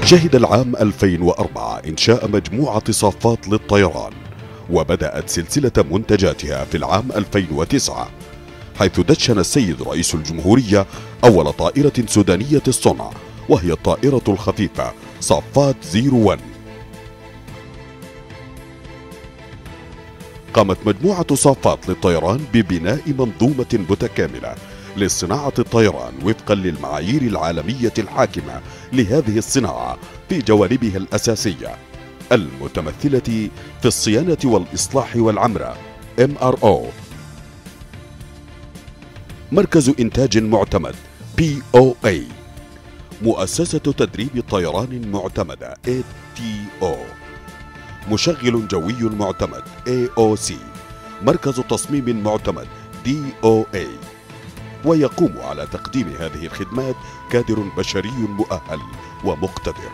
شهد العام 2004 إنشاء مجموعة صافات للطيران، وبدأت سلسلة منتجاتها في العام 2009، حيث دشن السيد رئيس الجمهورية أول طائرة سودانية الصنع، وهي الطائرة الخفيفة صافات 01. قامت مجموعة صافات للطيران ببناء منظومة متكاملة لصناعة الطيران وفقا للمعايير العالمية الحاكمة لهذه الصناعة في جوانبها الأساسية المتمثلة في الصيانة والإصلاح والعمرة MRO، مركز إنتاج معتمد POA، مؤسسة تدريب طيران معتمدة ATO، مشغل جوي معتمد AOC، مركز تصميم معتمد DOA. ويقوم على تقديم هذه الخدمات كادر بشري مؤهل ومقتدر.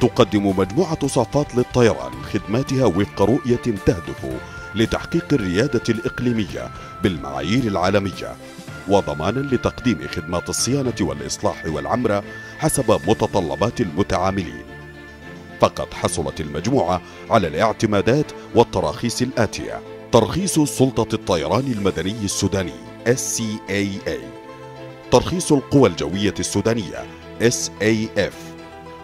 تقدم مجموعة صافات للطيران خدماتها وفق رؤية تهدف لتحقيق الريادة الإقليمية بالمعايير العالمية، وضمانا لتقديم خدمات الصيانة والإصلاح والعمرة حسب متطلبات المتعاملين. فقد حصلت المجموعة على الاعتمادات والتراخيص الآتية: ترخيص سلطة الطيران المدني السوداني SCAA، ترخيص القوى الجوية السودانية SAF،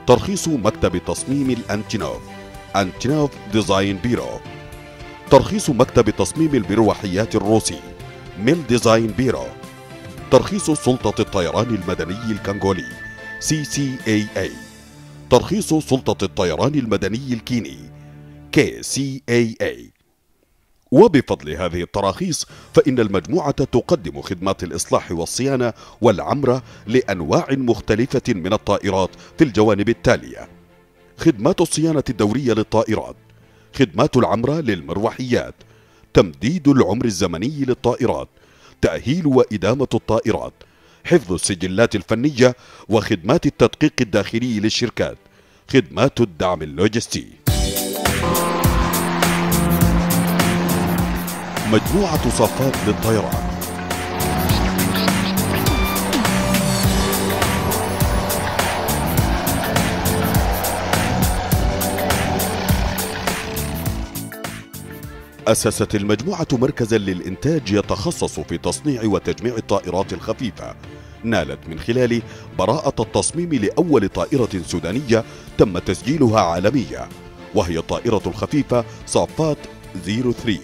ترخيص مكتب تصميم الأنتنوف ديزاين بيرو، ترخيص مكتب تصميم المروحيات الروسي ميل ديزاين بيرو، ترخيص سلطة الطيران المدني الكنغولي CCAA، ترخيص سلطة الطيران المدني الكيني KCAA. وبفضل هذه التراخيص فإن المجموعة تقدم خدمات الإصلاح والصيانة والعمرة لأنواع مختلفة من الطائرات في الجوانب التالية: خدمات الصيانة الدورية للطائرات، خدمات العمرة للمروحيات، تمديد العمر الزمني للطائرات، تأهيل وإدامة الطائرات، حفظ السجلات الفنية، وخدمات التدقيق الداخلي للشركات، خدمات الدعم اللوجستي. مجموعة صافات للطيران. أسست المجموعة مركزا للإنتاج يتخصص في تصنيع وتجميع الطائرات الخفيفة، نالت من خلاله براءة التصميم لأول طائرة سودانية تم تسجيلها عالميا، وهي الطائرة الخفيفة صافات 03،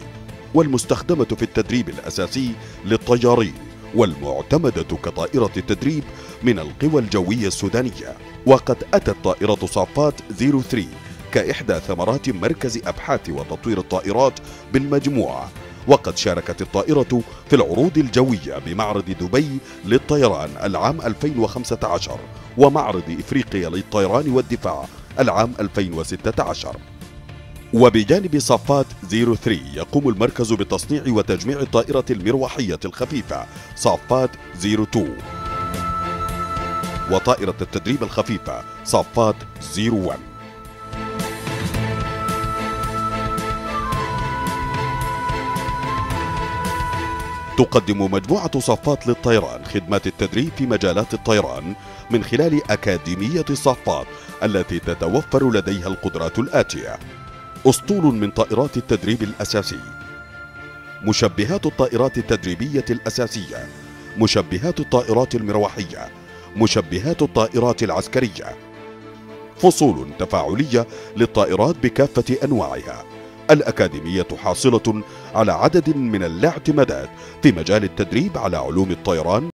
والمستخدمة في التدريب الأساسي للطيارين، والمعتمدة كطائرة التدريب من القوى الجوية السودانية. وقد أتت طائرة صافات 03 كإحدى ثمرات مركز أبحاث وتطوير الطائرات بالمجموعة، وقد شاركت الطائرة في العروض الجوية بمعرض دبي للطيران العام 2015 ومعرض إفريقيا للطيران والدفاع العام 2016. وبجانب صافات 03 يقوم المركز بتصنيع وتجميع الطائرة المروحية الخفيفة صافات 02 وطائرة التدريب الخفيفة صافات 01. تقدم مجموعة صافات للطيران خدمات التدريب في مجالات الطيران من خلال أكاديمية صافات التي تتوفر لديها القدرات الآتية: أسطول من طائرات التدريب الأساسي، مشبهات الطائرات التدريبية الأساسية، مشبهات الطائرات المروحية، مشبهات الطائرات العسكرية، فصول تفاعلية للطائرات بكافة أنواعها. الأكاديمية حاصلة على عدد من الاعتمادات في مجال التدريب على علوم الطيران